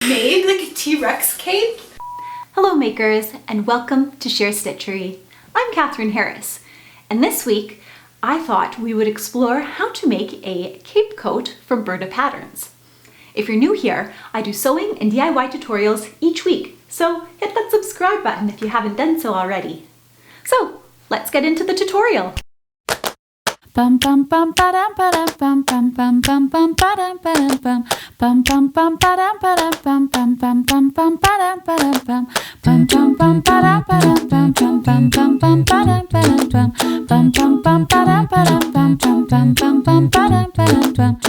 Made like a T-Rex cape? Hello makers, and welcome to Share Stitchery. I'm Catherine Harris, and this week I thought we would explore how to make a cape coat from Burda Patterns. If you're new here, I do sewing and DIY tutorials each week, so hit that subscribe button if you haven't done so already. So let's get into the tutorial. Bum bum bum ba-dum ba-dum bum bum bum bum bum ba-dum ba-dum bum bum bum bum ba-dum ba-dum bum bum bum bum bum ba-dum ba-dum bum bum bum bum ba-dum ba-dum bum bum bum bum bum ba-dum ba-dum bum bum bum bum ba-dum ba-dum bum bum bum bum bum ba-dum ba-dum bum.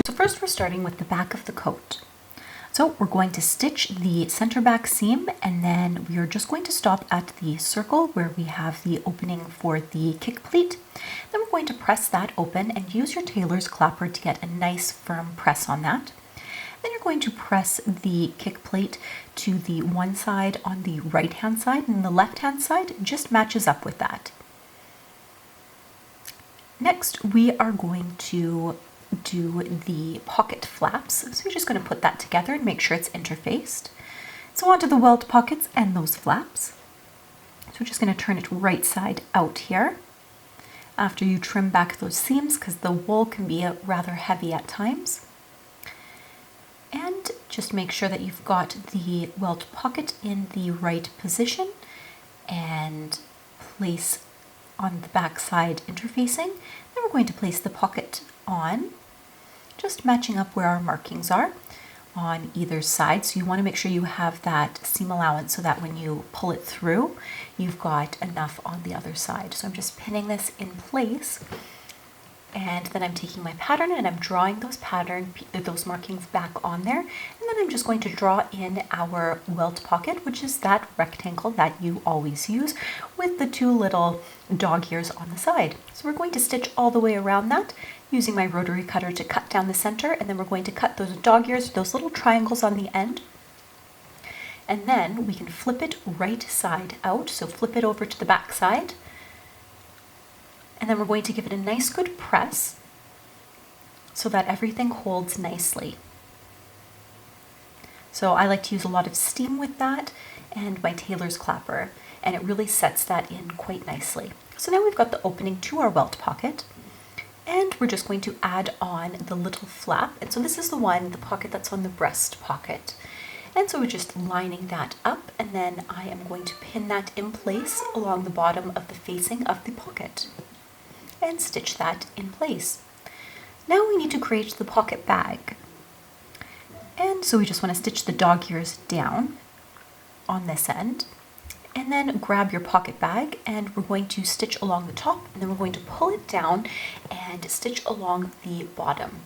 So first we're starting with the back of the coat. So we're going to stitch the center back seam, and then we are just going to stop at the circle where we have the opening for the kick pleat. Then we're going to press that open and use your tailor's clapper to get a nice firm press on that. Then you're going to press the kick plate to the one side on the right hand side, and the left hand side just matches up with that. Next we are going to do the pocket flaps. So you're just going to put that together and make sure it's interfaced. So onto the welt pockets and those flaps. So we're just going to turn it right side out here after you trim back those seams, because the wool can be rather heavy at times. And just make sure that you've got the welt pocket in the right position and place on the back side interfacing. Then we're going to place the pocket on, just matching up where our markings are on either side. So you want to make sure you have that seam allowance so that when you pull it through, you've got enough on the other side. So I'm just pinning this in place, and then I'm taking my pattern and I'm drawing those markings back on there, and then I'm just going to draw in our welt pocket, which is that rectangle that you always use with the two little dog ears on the side. So we're going to stitch all the way around that using my rotary cutter to cut down the center, and then we're going to cut those dog ears, those little triangles on the end, and then we can flip it right side out. So flip it over to the back side, and then we're going to give it a nice good press so that everything holds nicely. So I like to use a lot of steam with that and my tailor's clapper, and it really sets that in quite nicely. So now we've got the opening to our welt pocket, and we're just going to add on the little flap. And so this is the pocket that's on the breast pocket. And so we're just lining that up, and then I am going to pin that in place along the bottom of the facing of the pocket and stitch that in place. Now we need to create the pocket bag. And so we just want to stitch the dog ears down on this end, and then grab your pocket bag, and we're going to stitch along the top, and then we're going to pull it down and stitch along the bottom.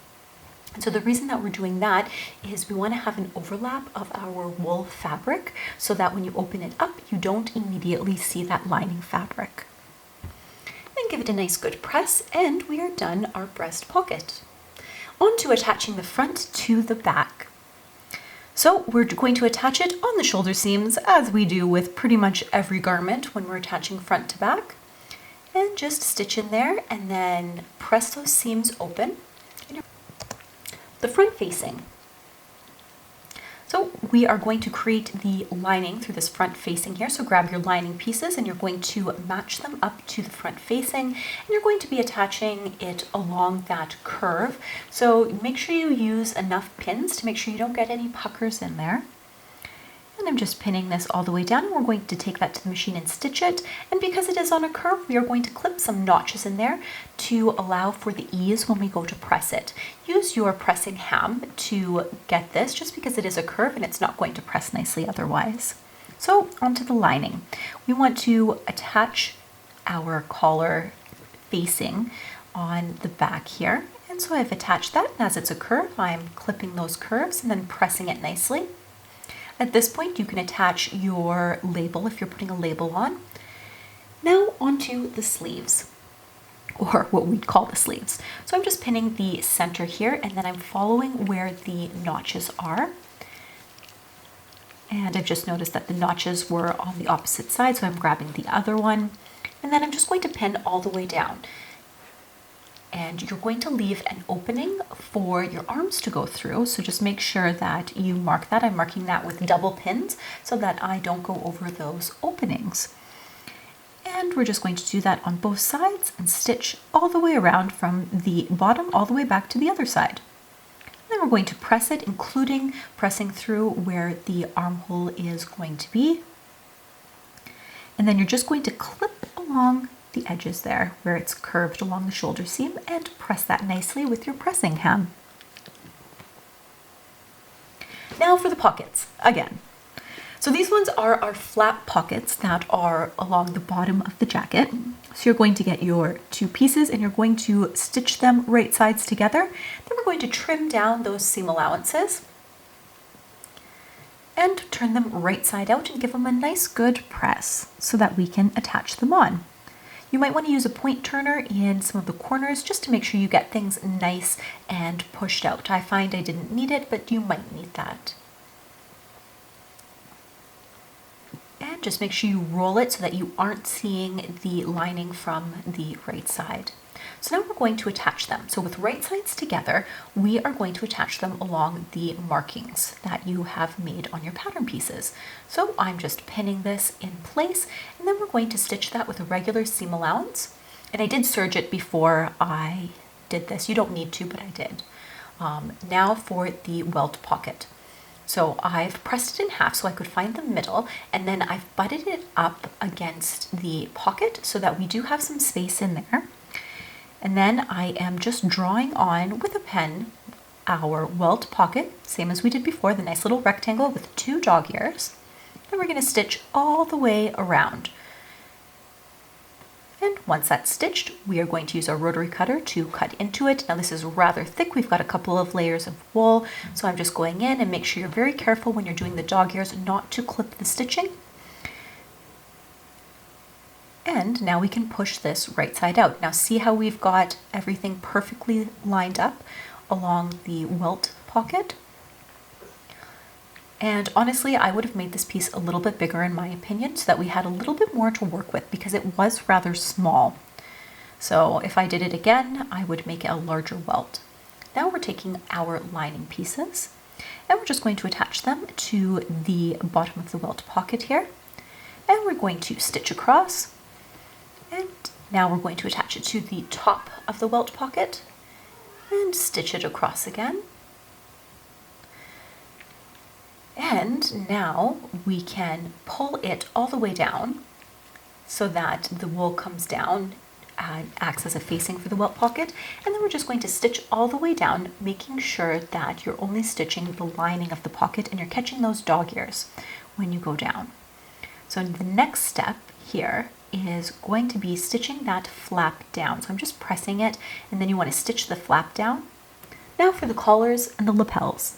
And so the reason that we're doing that is we want to have an overlap of our wool fabric so that when you open it up, you don't immediately see that lining fabric. Then give it a nice good press, and we are done our breast pocket. On to attaching the front to the back. So we're going to attach it on the shoulder seams, as we do with pretty much every garment when we're attaching front to back. And just stitch in there and then press those seams open. The front facing. So we are going to create the lining through this front facing here. So grab your lining pieces and you're going to match them up to the front facing, and you're going to be attaching it along that curve. So make sure you use enough pins to make sure you don't get any puckers in there. And I'm just pinning this all the way down, and we're going to take that to the machine and stitch it. And because it is on a curve, we are going to clip some notches in there to allow for the ease when we go to press it. Use your pressing ham to get this, just because it is a curve and it's not going to press nicely otherwise. So onto the lining. We want to attach our collar facing on the back here. And so I've attached that, and as it's a curve, I'm clipping those curves and then pressing it nicely. At this point, you can attach your label if you're putting a label on. Now onto the sleeves, or what we'd call the sleeves. So I'm just pinning the center here, and then I'm following where the notches are. And I've just noticed that the notches were on the opposite side, so I'm grabbing the other one. And then I'm just going to pin all the way down. and you're going to leave an opening for your arms to go through. So just make sure that you mark that. I'm marking that with double pins so that I don't go over those openings. And we're just going to do that on both sides and stitch all the way around from the bottom all the way back to the other side. And then we're going to press it, including pressing through where the armhole is going to be. And then you're just going to clip along the edges there where it's curved along the shoulder seam and press that nicely with your pressing hand. Now for the pockets again. So these ones are our flap pockets that are along the bottom of the jacket. So you're going to get your two pieces and you're going to stitch them right sides together. Then we're going to trim down those seam allowances and turn them right side out and give them a nice good press so that we can attach them on. You might want to use a point turner in some of the corners just to make sure you get things nice and pushed out. I find I didn't need it, but you might need that. And just make sure you roll it so that you aren't seeing the lining from the right side. So now we're going to attach them. So with right sides together, we are going to attach them along the markings that you have made on your pattern pieces. So I'm just pinning this in place, and then we're going to stitch that with a regular seam allowance. And I did serge it before I did this. You don't need to, but I did. Now for the welt pocket. So I've pressed it in half so I could find the middle, and then I've butted it up against the pocket so that we do have some space in there. And then I am just drawing on with a pen our welt pocket, same as we did before, the nice little rectangle with 2 dog ears. And we're going to stitch all the way around. And once that's stitched, we are going to use our rotary cutter to cut into it. Now this is rather thick. We've got a couple of layers of wool, so I'm just going in, and make sure you're very careful when you're doing the dog ears not to clip the stitching. And now we can push this right side out. Now see how we've got everything perfectly lined up along the welt pocket? And honestly, I would have made this piece a little bit bigger in my opinion so that we had a little bit more to work with because it was rather small. So if I did it again, I would make it a larger welt. Now we're taking our lining pieces and we're just going to attach them to the bottom of the welt pocket here. And we're going to stitch across. And now we're going to attach it to the top of the welt pocket and stitch it across again. And now we can pull it all the way down so that the wool comes down and acts as a facing for the welt pocket. And then we're just going to stitch all the way down, making sure that you're only stitching the lining of the pocket and you're catching those dog ears when you go down. So the next step here is going to be stitching that flap down. So I'm just pressing it, and then you want to stitch the flap down. Now for the collars and the lapels.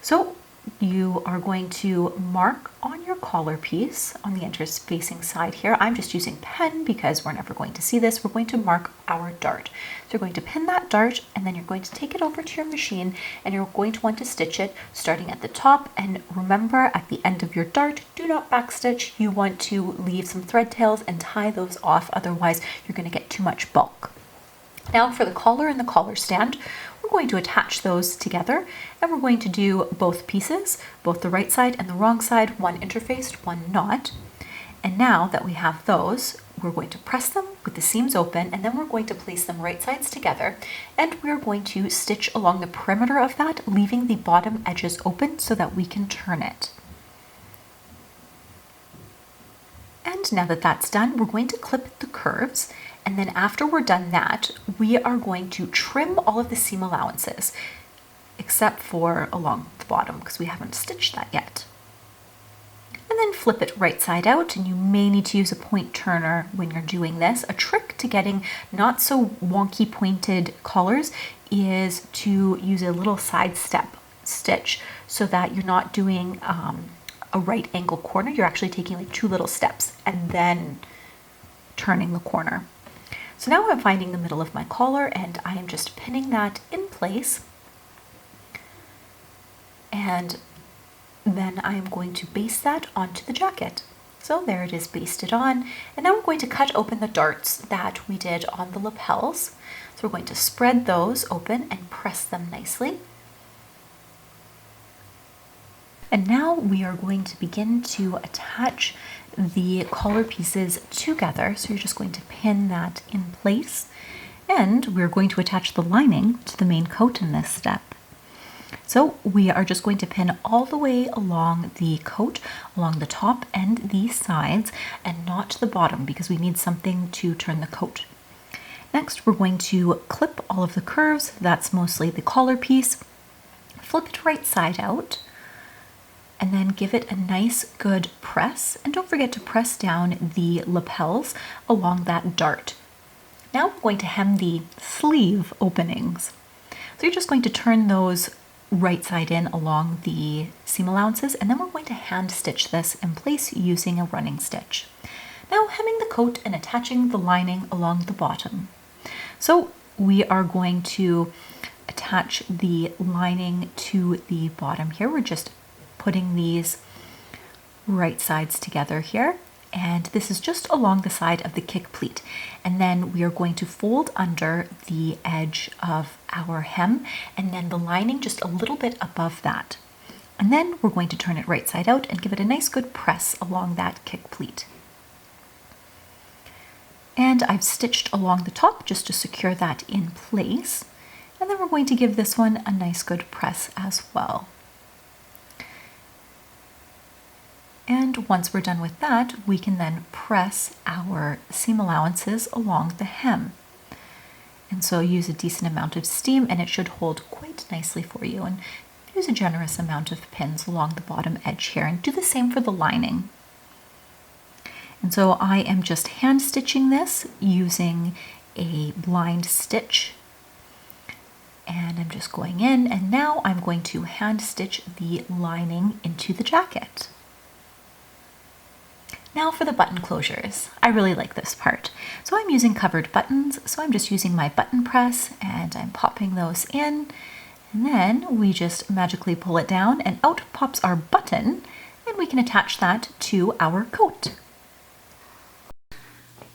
So you are going to mark on your collar piece on the interfacing side here. I'm just using pen because we're never going to see this. We're going to mark our dart. So you're going to pin that dart, and then you're going to take it over to your machine, and you're going to want to stitch it starting at the top. And remember, at the end of your dart, do not backstitch. You want to leave some thread tails and tie those off. Otherwise, you're going to get too much bulk. Now for the collar and the collar stand, we're going to attach those together, and we're going to do both pieces, both the right side and the wrong side, one interfaced, one not. And now that we have those, we're going to press them with the seams open, and then we're going to place them right sides together, and we're going to stitch along the perimeter of that, leaving the bottom edges open so that we can turn it. And now that that's done, we're going to clip the curves. And then after we're done that, we are going to trim all of the seam allowances, except for along the bottom because we haven't stitched that yet. And then flip it right side out, and you may need to use a point turner when you're doing this. A trick to getting not so wonky pointed collars is to use a little side step stitch so that you're not doing a right angle corner. You're actually taking like 2 little steps and then turning the corner. So now I'm finding the middle of my collar, and I am just pinning that in place. And then I am going to baste that onto the jacket. So there it is basted on. And now we're going to cut open the darts that we did on the lapels. So we're going to spread those open and press them nicely. And now we are going to begin to attach the collar pieces together. So you're just going to pin that in place. And we're going to attach the lining to the main coat in this step. So we are just going to pin all the way along the coat, along the top and the sides, and not the bottom because we need something to turn the coat. Next, we're going to clip all of the curves. That's mostly the collar piece. Flip it right side out, and then give it a nice good press. And don't forget to press down the lapels along that dart. Now we're going to hem the sleeve openings. So you're just going to turn those right side in along the seam allowances, and then we're going to hand stitch this in place using a running stitch. Now hemming the coat and attaching the lining along the bottom. So we are going to attach the lining to the bottom here. We're just putting these right sides together here, and this is just along the side of the kick pleat. And then we are going to fold under the edge of our hem, and then the lining just a little bit above that. And then we're going to turn it right side out and give it a nice good press along that kick pleat. And I've stitched along the top just to secure that in place. And then we're going to give this one a nice good press as well. And once we're done with that, we can then press our seam allowances along the hem. And so use a decent amount of steam and it should hold quite nicely for you. And use a generous amount of pins along the bottom edge here, and do the same for the lining. And so I am just hand stitching this using a blind stitch. And I'm just going in, and now I'm going to hand stitch the lining into the jacket. Now for the button closures. I really like this part. So I'm using covered buttons, so I'm just using my button press and I'm popping those in, and then we just magically pull it down and out pops our button, and we can attach that to our coat.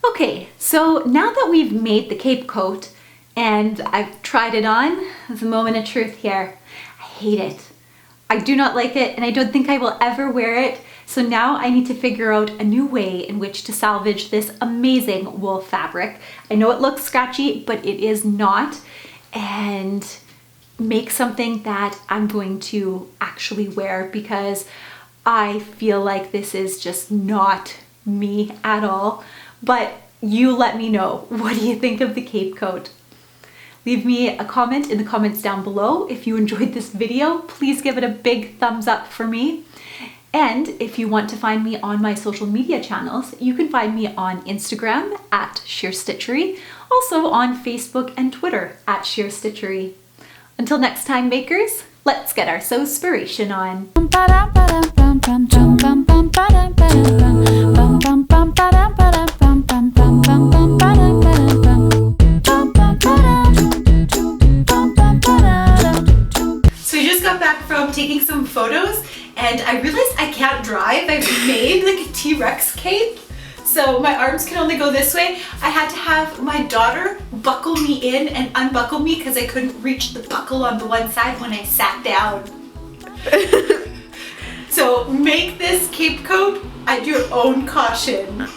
Okay, so now that we've made the cape coat and I've tried it on, there's a moment of truth here. I hate it. I do not like it, and I don't think I will ever wear it. So now I need to figure out a new way in which to salvage this amazing wool fabric. I know it looks scratchy, but it is not, and make something that I'm going to actually wear, because I feel like this is just not me at all. But you let me know, what do you think of the cape coat? Leave me a comment in the comments down below. If you enjoyed this video, please give it a big thumbs up for me. And if you want to find me on my social media channels, you can find me on Instagram at Sheer Stitchery, also on Facebook and Twitter at Sheer Stitchery. Until next time, makers, let's get our Sew-Spiration on. So we just got back from taking some photos, and I realized I can't drive. I've made like a T-Rex cape, so my arms can only go this way. I had to have my daughter buckle me in and unbuckle me because I couldn't reach the buckle on the one side when I sat down. So make this cape coat at your own caution.